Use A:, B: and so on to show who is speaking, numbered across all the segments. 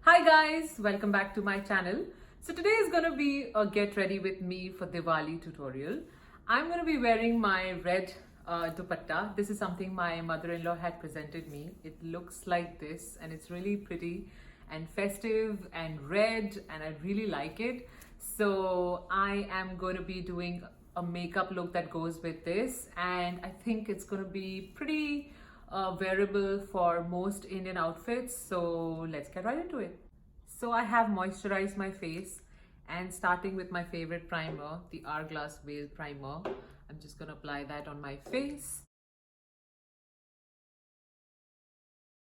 A: Hi guys, welcome back to my channel. So today is going to be a get ready with me for Diwali tutorial. I'm going to be wearing my red dupatta. This is something my mother-in-law had presented me. It looks like this and it's really pretty and festive and red and I really like it. So I am going to be doing a makeup look that goes with this, and I think it's going to be pretty wearable for most Indian outfits. So let's get right into it. So I have moisturized my face, and starting with my favorite primer, the Hourglass Veil Primer. I'm just going to apply that on my face.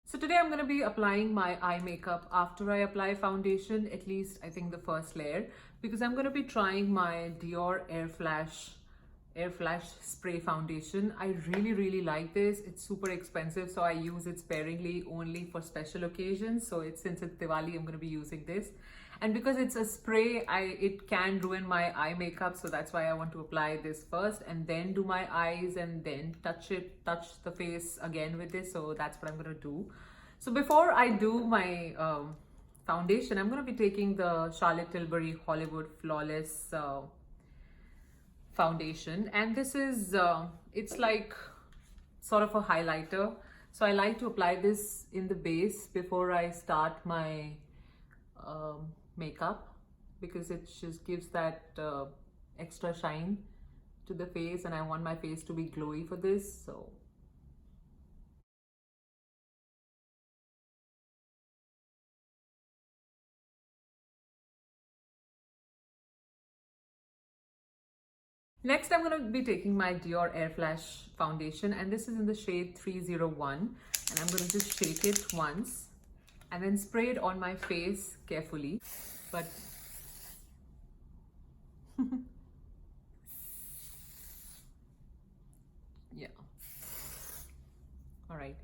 A: So today I'm going to be applying my eye makeup after I apply foundation, at least I think the first layer, because I'm going to be trying my Dior Air Flash Spray foundation. I really like this. It's super expensive, so I use it sparingly only for special occasions. So since it's Diwali, I'm going to be using this. And because it's a spray, it can ruin my eye makeup, so that's why I want to apply this first and then do my eyes and then touch the face again with this. So that's what I'm going to do. So before I do my foundation, I'm going to be taking the Charlotte Tilbury Hollywood Flawless foundation, and this is it's like sort of a highlighter. So I like to apply this in the base before I start my makeup, because it just gives that extra shine to the face, and I want my face to be glowy for this. So next, I'm going to be taking my Dior Air Flash foundation, and this is in the shade 301, and I'm going to just shake it once and then spray it on my face carefully. But yeah, all right.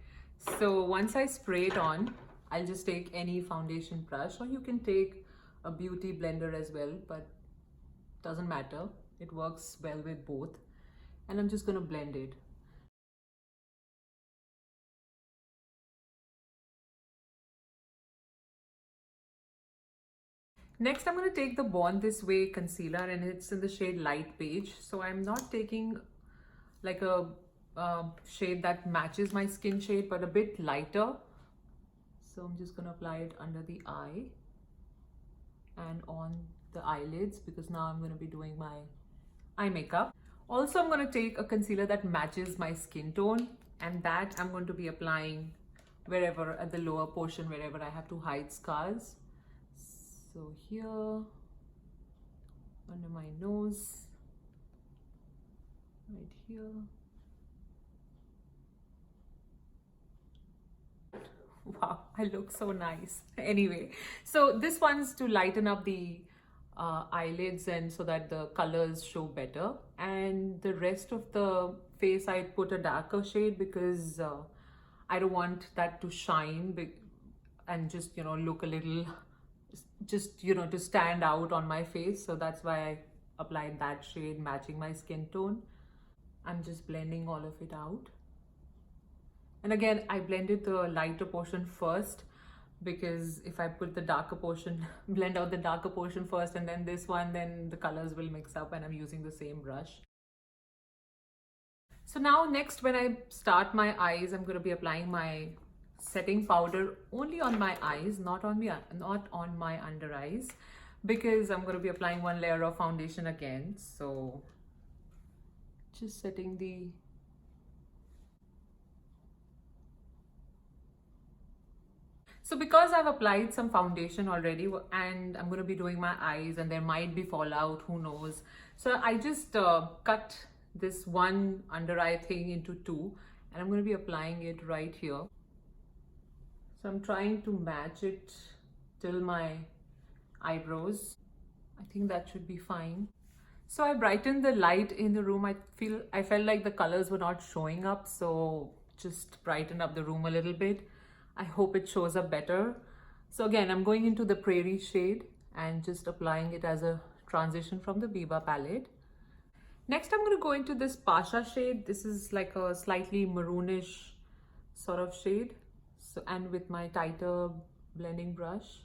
A: So once I spray it on, I'll just take any foundation brush, or you can take a beauty blender as well, but doesn't matter. It works well with both. And I'm just going to blend it. Next, I'm going to take the Born This Way concealer, and it's in the shade LightBeige. So I'm not taking like a shade that matches my skin shade, but a bit lighter. So I'm just going to apply it under the eye and on the eyelids, because now I'm going to be doing my eye makeup. Also, I'm going to take a concealer that matches my skin tone, and that I'm going to be applying wherever at the lower portion, wherever I have to hide scars. So here, under my nose, right here. Wow, I look so nice. Anyway, so this one's to lighten up the eyelids, and so that the colors show better. And the rest of the face, I put a darker shade because I don't want that to shine and just, you know, look a little, just, you know, to stand out on my face. So that's why I applied that shade matching my skin tone. I'm just blending all of it out. And again, I blended the lighter portion first, because if I put the darker portion, blend out the darker portion first and then this one, then the colors will mix up, and I'm using the same brush. So now next, when I start my eyes, I'm going to be applying my setting powder only on my eyes, not on my under eyes, because I'm going to be applying one layer of foundation again. So just setting the So because I've applied some foundation already, and I'm going to be doing my eyes, and there might be fallout, who knows. So I just cut this one under eye thing into two, and I'm going to be applying it right here. So I'm trying to match it till my eyebrows. I think that should be fine. So I brightened the light in the room. I felt like the colors were not showing up, so just brighten up the room a little bit. I hope it shows up better. So again, I'm going into the Prairie shade and just applying it as a transition from the Biba palette. Next, I'm going to go into this Pasha shade. This is like a slightly maroonish sort of shade. So, and with my tighter blending brush,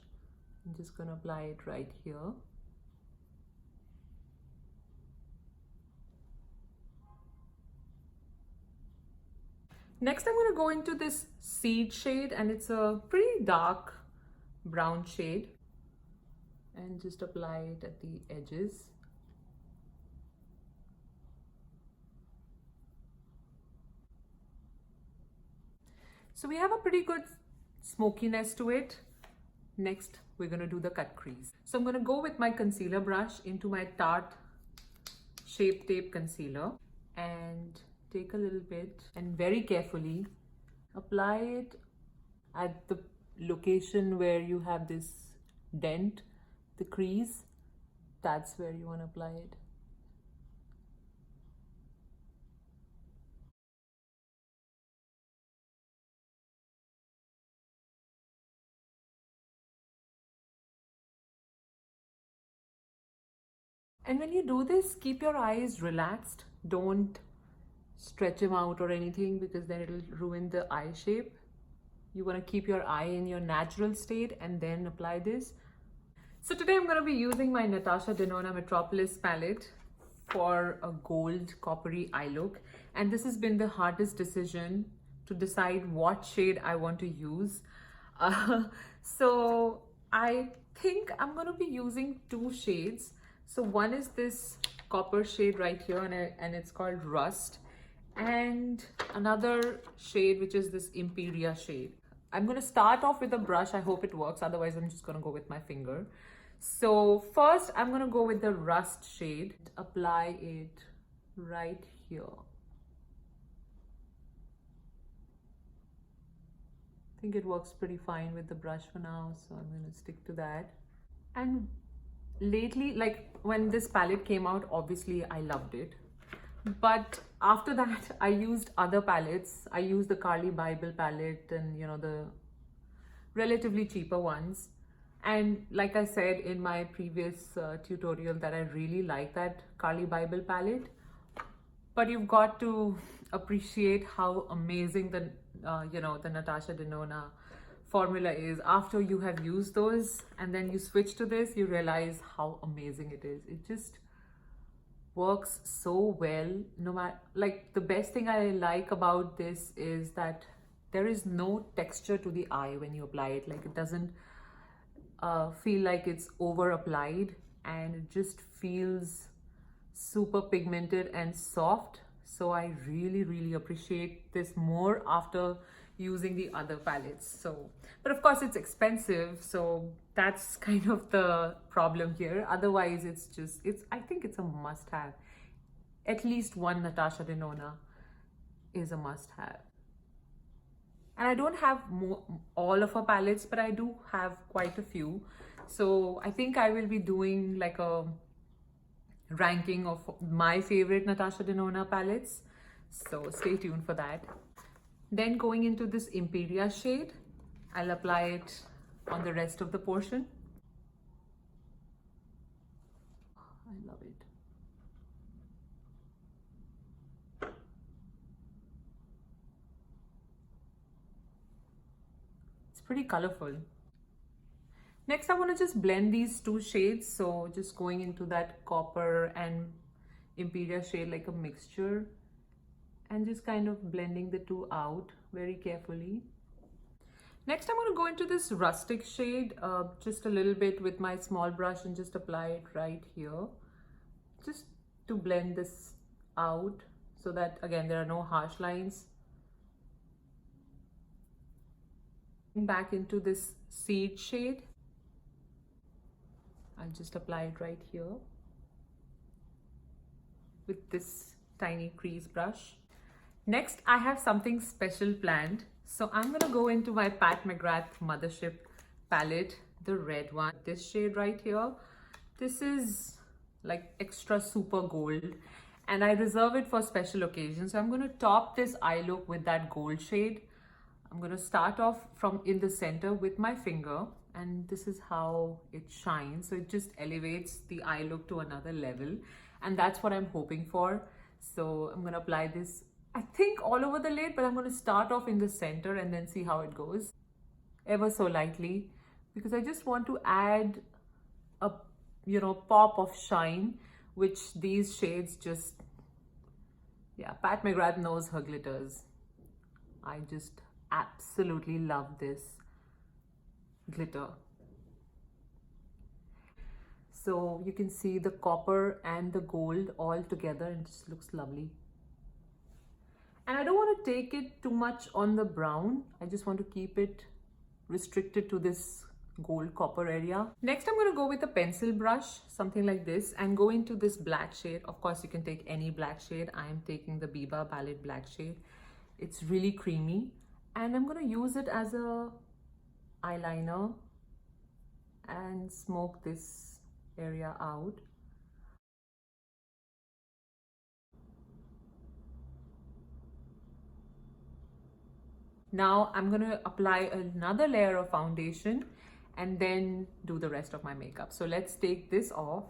A: I'm just gonna apply it right here. Next, I'm gonna go into this Seed shade, and it's a pretty dark brown shade, and just apply it at the edges. So we have a pretty good smokiness to it. Next, we're gonna do the cut crease. So I'm gonna go with my concealer brush into my Tarte Shape Tape Concealer and take a little bit and very carefully apply it at the location where you have this dent, the crease. That's where you want to apply it. And when you do this, keep your eyes relaxed. Don't stretch them out or anything, because then it'll ruin the eye shape. You want to keep your eye in your natural state and then apply this. So today I'm going to be using my Natasha Denona Metropolis palette for a gold coppery eye look. And this has been the hardest decision to decide what shade I want to use. So I think I'm going to be using two shades. So one is this copper shade right here, and it's called Rust. And another shade, which is this Imperia shade. I'm going to start off with a brush. I hope it works. Otherwise, I'm just going to go with my finger. So first, I'm going to go with the Rust shade. Apply it right here. I think it works pretty fine with the brush for now, so I'm going to stick to that. And lately, like when this palette came out, obviously I loved it. But after that, I used other palettes. I used the Carly Bible palette and, you know, the relatively cheaper ones. And like I said in my previous tutorial, that I really like that Carly Bible palette. But you've got to appreciate how amazing the, the Natasha Denona formula is. After you have used those and then you switch to this, you realize how amazing it is. It just works so well. No matter, like, the best thing I like about this is that there is no texture to the eye when you apply it. Like, it doesn't feel like it's over applied, and it just feels super pigmented and soft. So I really appreciate this more after using the other palettes. So, but of course it's expensive, so that's kind of the problem here. Otherwise, I think it's a must-have. At least one Natasha Denona is a must-have. And I don't have all of her palettes, but I do have quite a few. So I think I will be doing like a ranking of my favorite Natasha Denona palettes. So stay tuned for that. Then going into this Imperia shade, I'll apply it on the rest of the portion. I love it. It's pretty colorful. Next, I want to just blend these two shades. So just going into that copper and Imperia shade like a mixture, and just kind of blending the two out very carefully. Next, I'm going to go into this rustic shade just a little bit with my small brush and just apply it right here, just to blend this out so that, again, there are no harsh lines. Back into this Seed shade, I'll just apply it right here with this tiny crease brush. Next, I have something special planned. So I'm going to go into my Pat McGrath Mothership palette, the red one. This shade right here. This is like extra super gold, and I reserve it for special occasions. So I'm going to top this eye look with that gold shade. I'm going to start off from in the center with my finger, and this is how it shines. So it just elevates the eye look to another level, and that's what I'm hoping for. So I'm going to apply this, I think, all over the lid, but I'm going to start off in the center and then see how it goes. Ever so lightly, because I just want to add a, pop of shine, which these shades just, yeah, Pat McGrath knows her glitters. I just absolutely love this glitter. So you can see the copper and the gold all together and it just looks lovely. And I don't want to take it too much on the brown. I just want to keep it restricted to this gold copper area. Next, I'm going to go with a pencil brush, something like this, and go into this black shade. Of course, you can take any black shade. I am taking the Biba palette black shade. It's really creamy. And I'm going to use it as a eyeliner and smoke this area out. Now I'm going to apply another layer of foundation and then do the rest of my makeup. So let's take this off,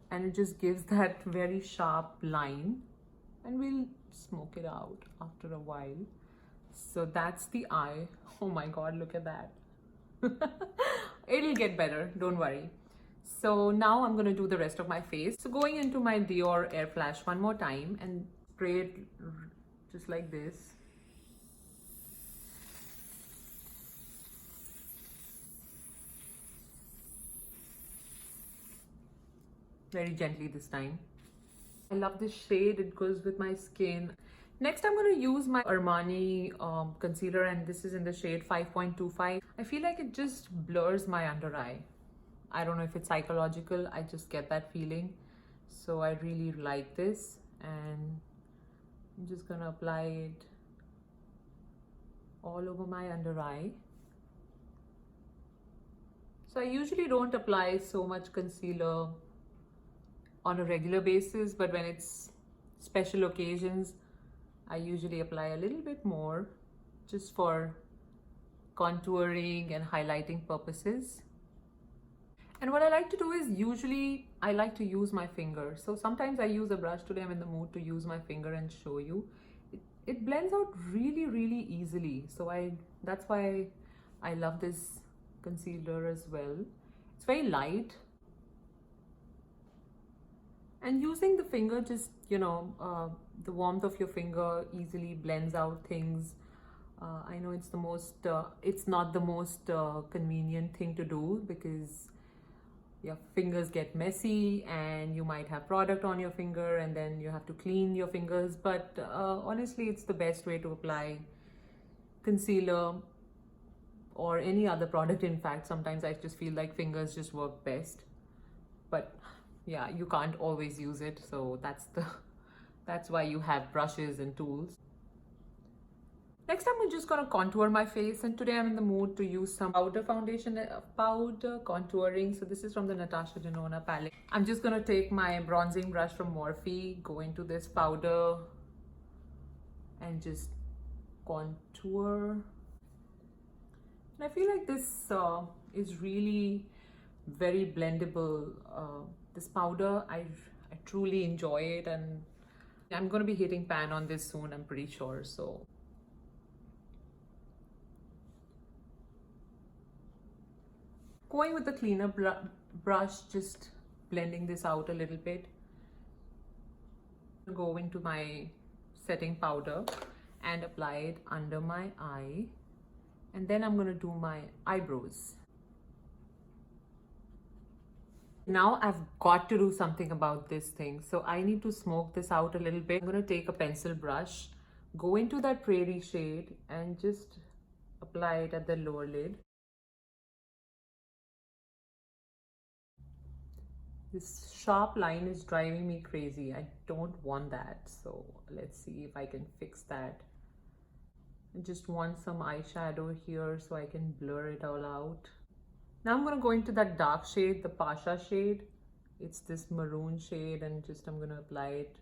A: and it just gives that very sharp line, and we'll smoke it out after a while. So that's the eye. Oh my god, look at that. It'll get better, don't worry. So now I'm going to do the rest of my face. So going into my Dior Air Flash one more time and spray it just like this. Very gently this time. I love this shade, it goes with my skin. Next, I'm going to use my Armani concealer, and this is in the shade 5.25. I feel like it just blurs my under eye. I don't know if it's psychological, I just get that feeling. So I really like this, and I'm just going to apply it all over my under eye. So I usually don't apply so much concealer on a regular basis, but when it's special occasions, I usually apply a little bit more just for contouring and highlighting purposes. And what I like to do is, usually I like to use my finger. So sometimes I use a brush. Today I'm in the mood to use my finger and show you. It blends out really, really easily. So that's why I love this concealer as well. It's very light. And using the finger, just, the warmth of your finger easily blends out things. I know it's not the most convenient thing to do, because your fingers get messy and you might have product on your finger and then you have to clean your fingers. But honestly, it's the best way to apply concealer or any other product. In fact, sometimes I just feel like fingers just work best. But yeah, you can't always use it, so that's why you have brushes and tools. Next, I'm just gonna contour my face, and today I'm in the mood to use some powder foundation, powder contouring. So this is from the Natasha Denona palette. I'm just gonna take my bronzing brush from Morphe, go into this powder, and just contour. And I feel like this is really very blendable. This powder, I truly enjoy it, and I'm going to be hitting pan on this soon, I'm pretty sure. So going with the cleaner brush, just blending this out a little bit. Go into my setting powder and apply it under my eye, and then I'm going to do my eyebrows. Now I've got to do something about this thing, so I need to smoke this out a little bit. I'm going to take a pencil brush, go into that prairie shade, and just apply it at the lower lid. This sharp line is driving me crazy. I don't want that, so let's see if I can fix that. I just want some eyeshadow here so I can blur it all out. Now I'm going to go into that dark shade, the Pasha shade. It's this maroon shade, and I'm going to apply it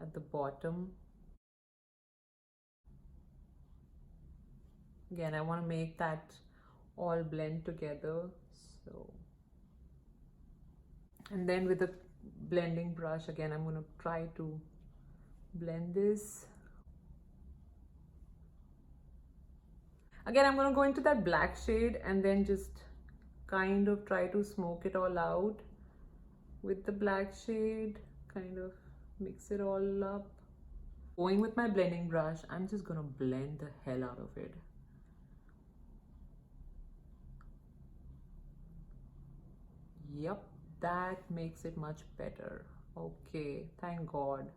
A: at the bottom. Again, I want to make that all blend together. So, and then with the blending brush, again, I'm going to try to blend this. Again, I'm going to go into that black shade and then just kind of try to smoke it all out with the black shade, kind of mix it all up. Going with my blending brush, I'm just going to blend the hell out of it. Yep, that makes it much better. Okay, thank God.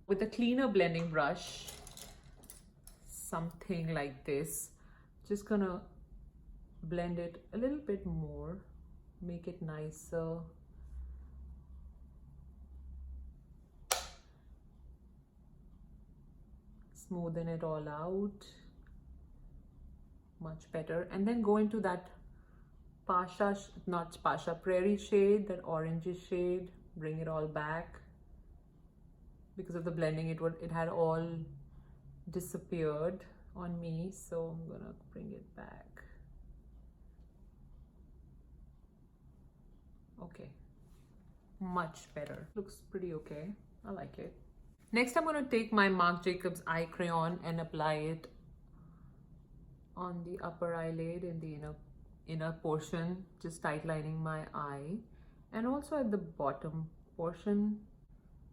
A: With a cleaner blending brush, something like this, just gonna blend it a little bit more, make it nicer. Smoothen it all out, much better. And then go into that Prairie shade, that orangey shade, bring it all back. Because of the blending, it had all disappeared on me, so I'm gonna bring it back. Okay, much better. Looks pretty okay. I like it. Next, I'm going to take my Marc Jacobs eye crayon and apply it on the upper eyelid in the inner portion, just tightlining my eye, and also at the bottom portion.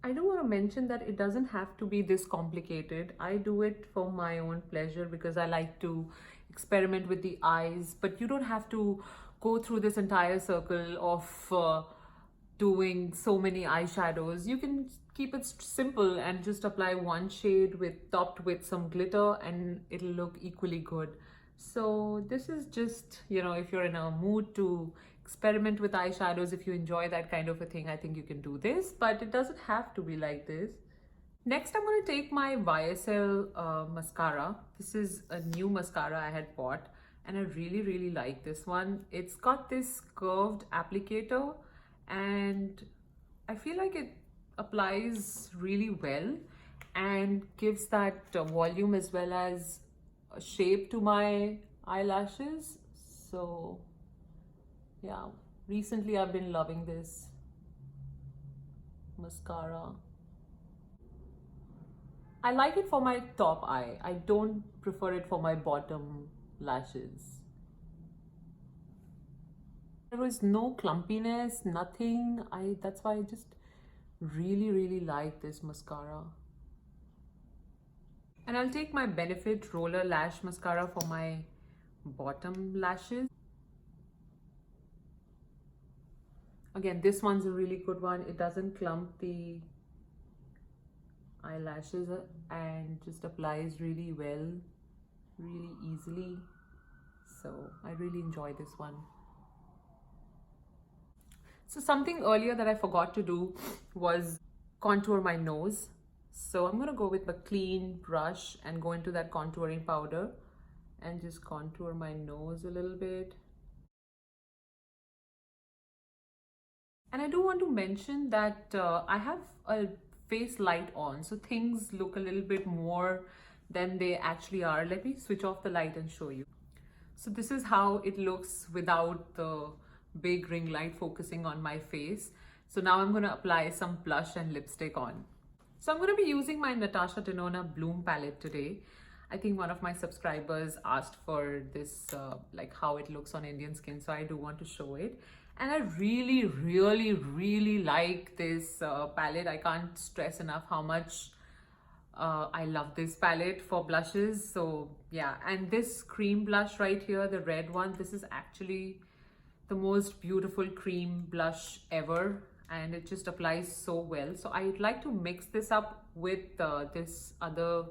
A: I do want to mention that it doesn't have to be this complicated. I do it for my own pleasure because I like to experiment with the eyes, but you don't have to go through this entire circle of doing so many eyeshadows. You can keep it simple and just apply one shade topped with some glitter, and it'll look equally good. So this is just, if you're in a mood to experiment with eyeshadows, if you enjoy that kind of a thing, I think you can do this, but it doesn't have to be like this. Next, I'm going to take my YSL mascara. This is a new mascara I had bought, and I really like this one. It's got this curved applicator, and I feel like it applies really well and gives that volume as well as a shape to my eyelashes. So yeah, recently I've been loving this mascara. I like it for my top eye. I don't prefer it for my bottom lashes. There was no clumpiness, nothing. That's why I just really like this mascara. And I'll take my Benefit Roller Lash Mascara for my bottom lashes. Again, this one's a really good one. It doesn't clump the eyelashes and just applies really well, really easily. So I really enjoy this one. So something earlier that I forgot to do was contour my nose. So I'm going to go with a clean brush and go into that contouring powder and just contour my nose a little bit. And I do want to mention that I have a face light on, so things look a little bit more than they actually are. Let me switch off the light and show you. So this is how it looks without the big ring light focusing on my face. So now I'm going to apply some blush and lipstick on. So I'm going to be using my Natasha Denona Bloom palette today. I think one of my subscribers asked for this, like how it looks on Indian skin, so I do want to show it. And I really like this palette. I can't stress enough how much I love this palette for blushes. So yeah, and this cream blush right here, the red one, this is actually the most beautiful cream blush ever, and it just applies so well. So I'd like to mix this up with this other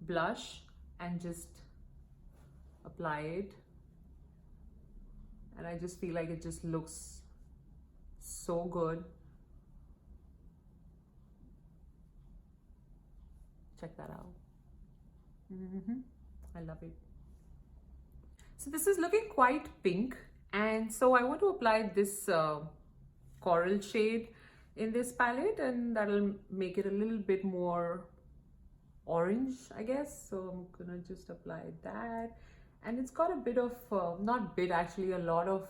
A: blush and just apply it. And I just feel like it just looks so good. Check that out. I love it. So this is looking quite pink, and so I want to apply this coral shade in this palette, and that'll make it a little bit more orange, I guess. So I'm gonna just apply that. And it's got a bit of, not bit actually, a lot of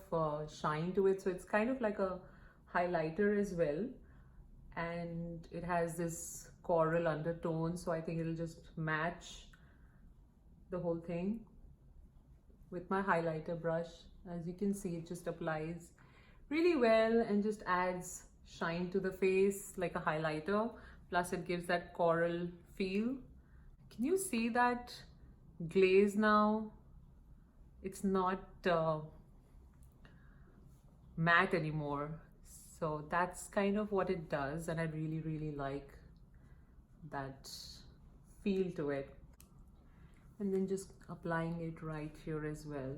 A: shine to it. So it's kind of like a highlighter as well. And it has this coral undertone. So I think it'll just match the whole thing. with my highlighter brush. As you can see, it just applies really well and just adds shine to the face like a highlighter. Plus it gives that coral feel. Can you see that glaze now? It's not matte anymore. So that's kind of what it does, and I really like that feel to it. And then just applying it right here as well.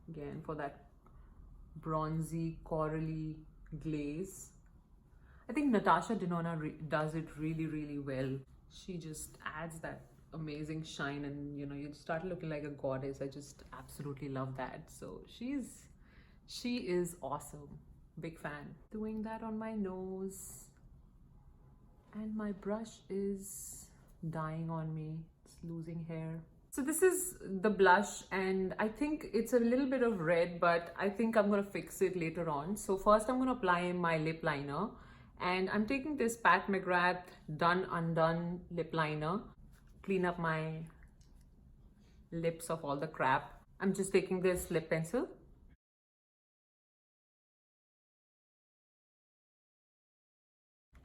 A: Again, for that bronzy, corally glaze. I think Natasha Denona does it really well. She just adds that amazing shine, and you know, you start looking like a goddess. I just absolutely love that. So she is awesome. Big fan. Doing that on my nose, and my brush is dying on me. It's losing hair. So this is the blush, and I think it's a little bit of red, but I think I'm gonna fix it later on. So first I'm gonna apply my lip liner, and I'm taking this Pat McGrath Undone lip liner. Clean up my lips of all the crap. I'm just taking this lip pencil.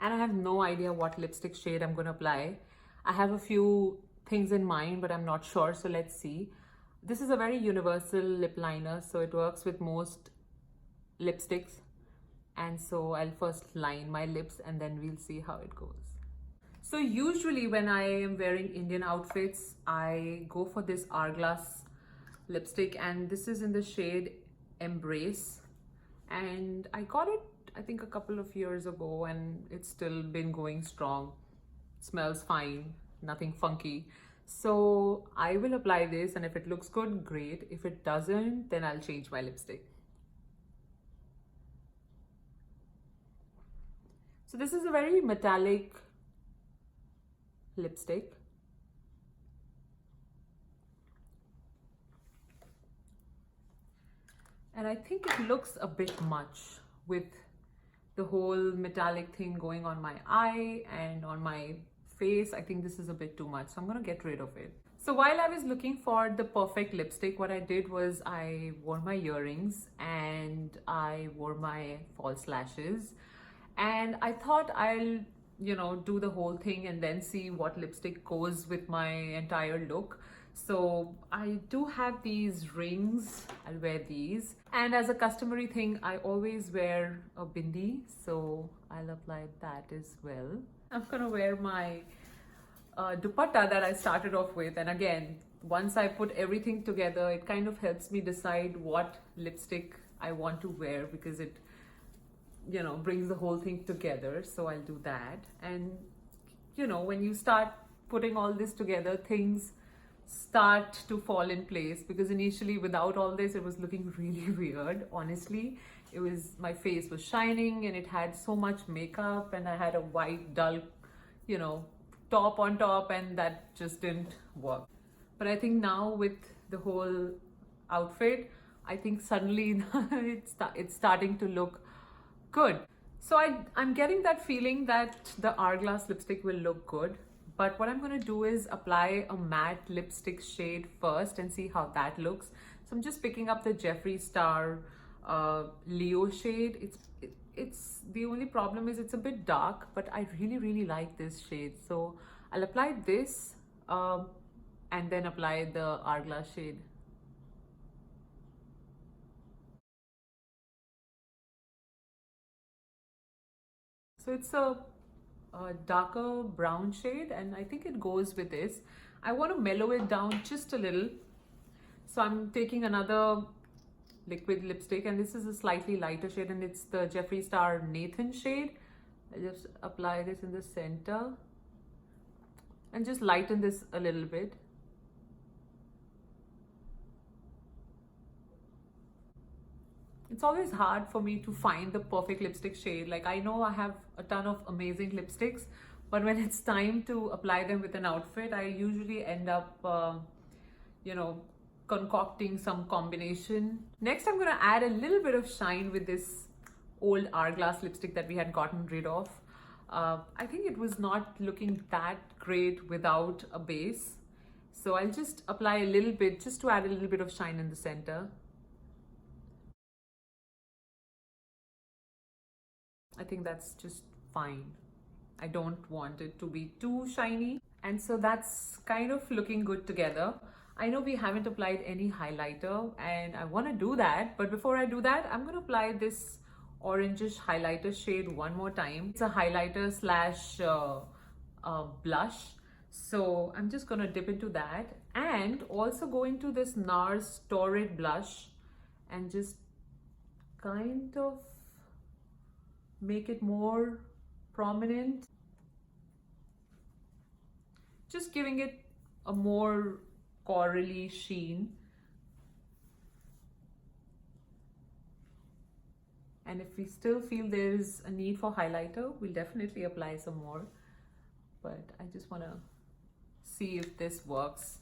A: And I have no idea what lipstick shade I'm gonna apply. I have a few things in mind, but I'm not sure, so let's see. This is a very universal lip liner, so it works with most lipsticks. And so I'll first line my lips and then we'll see how it goes. So usually when I am wearing Indian outfits, I go for this Hourglass lipstick, and this is in the shade Embrace. And I got it, I think, a couple of years ago, and it's still been going strong. It smells fine, nothing funky. So I will apply this, and if it looks good, great. If it doesn't, then I'll change my lipstick. So this is a very metallic lipstick. And I think it looks a bit much with the whole metallic thing going on my eye and on my face. I think this is a bit too much, so I'm gonna get rid of it. So while I was looking for the perfect lipstick, what I did was I wore my earrings and I wore my false lashes, and I thought I'll, you know, do the whole thing and then see what lipstick goes with my entire look. So I do have these rings. I'll wear these, and as a customary thing, I always wear a bindi, so I'll apply that as well. I'm gonna wear my dupatta that I started off with, and again, once I put everything together, it kind of helps me decide what lipstick I want to wear, because it, you know, brings the whole thing together. So I'll do that. And you know, when you start putting all this together, things start to fall in place, because initially without all this it was looking really weird. Honestly, it was, my face was shining and it had so much makeup, and I had a white dull, you know, top on top, and that just didn't work. But I think now with the whole outfit, I think suddenly it's starting to look good. So I'm getting that feeling that the Hourglass lipstick will look good. But what I'm going to do is apply a matte lipstick shade first and see how that looks. So I'm just picking up the Jeffree Star Leo shade. It's the only problem is it's a bit dark, but I really like this shade. So I'll apply this and then apply the Hourglass shade. So it's a darker brown shade, and I think it goes with this. I want to mellow it down just a little, so I'm taking another liquid lipstick, and this is a slightly lighter shade, and it's the Jeffree Star Nathan shade. I just apply this in the center and just lighten this a little bit. It's always hard for me to find the perfect lipstick shade. Like, I know I have a ton of amazing lipsticks, but when it's time to apply them with an outfit, I usually end up, you know, concocting some combination. Next, I'm gonna add a little bit of shine with this old Hourglass lipstick that we had gotten rid of. I think it was not looking that great without a base. So I'll just apply a little bit just to add a little bit of shine in the center. I think that's just fine. I don't want it to be too shiny. And so that's kind of looking good together. I know we haven't applied any highlighter and I want to do that. But before I do that, I'm going to apply this orangish highlighter shade one more time. It's a highlighter slash blush. So I'm just going to dip into that and also go into this Nars Torrid blush and just kind of make it more prominent. Just giving it a more corally sheen. And if we still feel there is a need for highlighter, we'll definitely apply some more. But I just want to see if this works.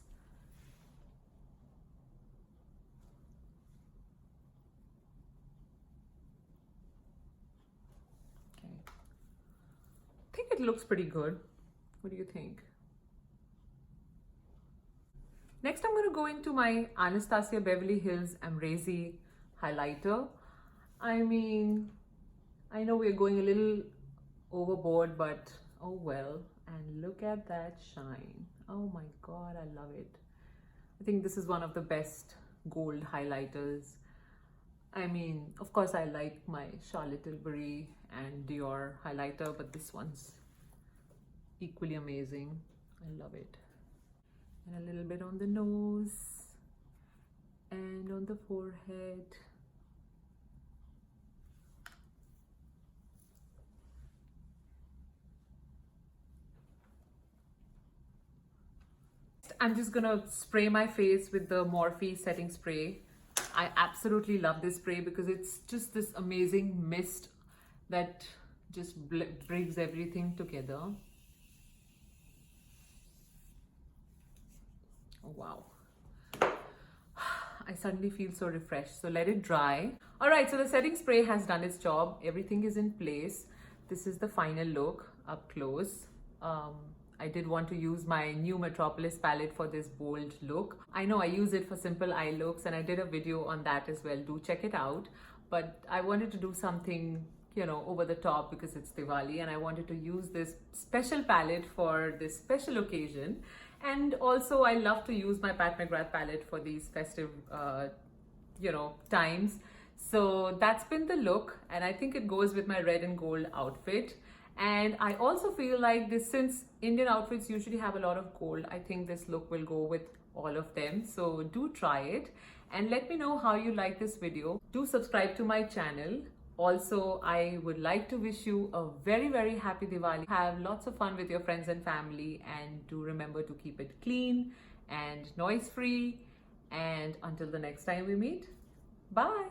A: Okay. I think it looks pretty good. What do you think? Next, I'm going to go into my Anastasia Beverly Hills Amrezy Highlighter. I mean, I know we're going a little overboard, but oh well. And look at that shine. Oh my God, I love it. I think this is one of the best gold highlighters. I mean, of course, I like my Charlotte Tilbury and Dior highlighter, but this one's equally amazing. I love it. And a little bit on the nose and on the forehead. I'm just gonna spray my face with the Morphe setting spray. I absolutely love this spray because it's just this amazing mist that just brings everything together. Oh, wow. I suddenly feel so refreshed. So let it dry. All right, so the setting spray has done its job. Everything is in place. This is the final look up close. I did want to use my new Metropolis palette for this bold look. I know I use it for simple eye looks and I did a video on that as well. Do check it out. But I wanted to do something, you know, over the top because it's Diwali and I wanted to use this special palette for this special occasion. And also I love to use my Pat McGrath palette for these festive, you know, times. So that's been the look and I think it goes with my red and gold outfit. And I also feel like this, since Indian outfits usually have a lot of gold, I think this look will go with all of them. So do try it and let me know how you like this video. Do subscribe to my channel. Also, I would like to wish you a very, very happy Diwali. Have lots of fun with your friends and family and do remember to keep it clean and noise free. And until the next time we meet, bye.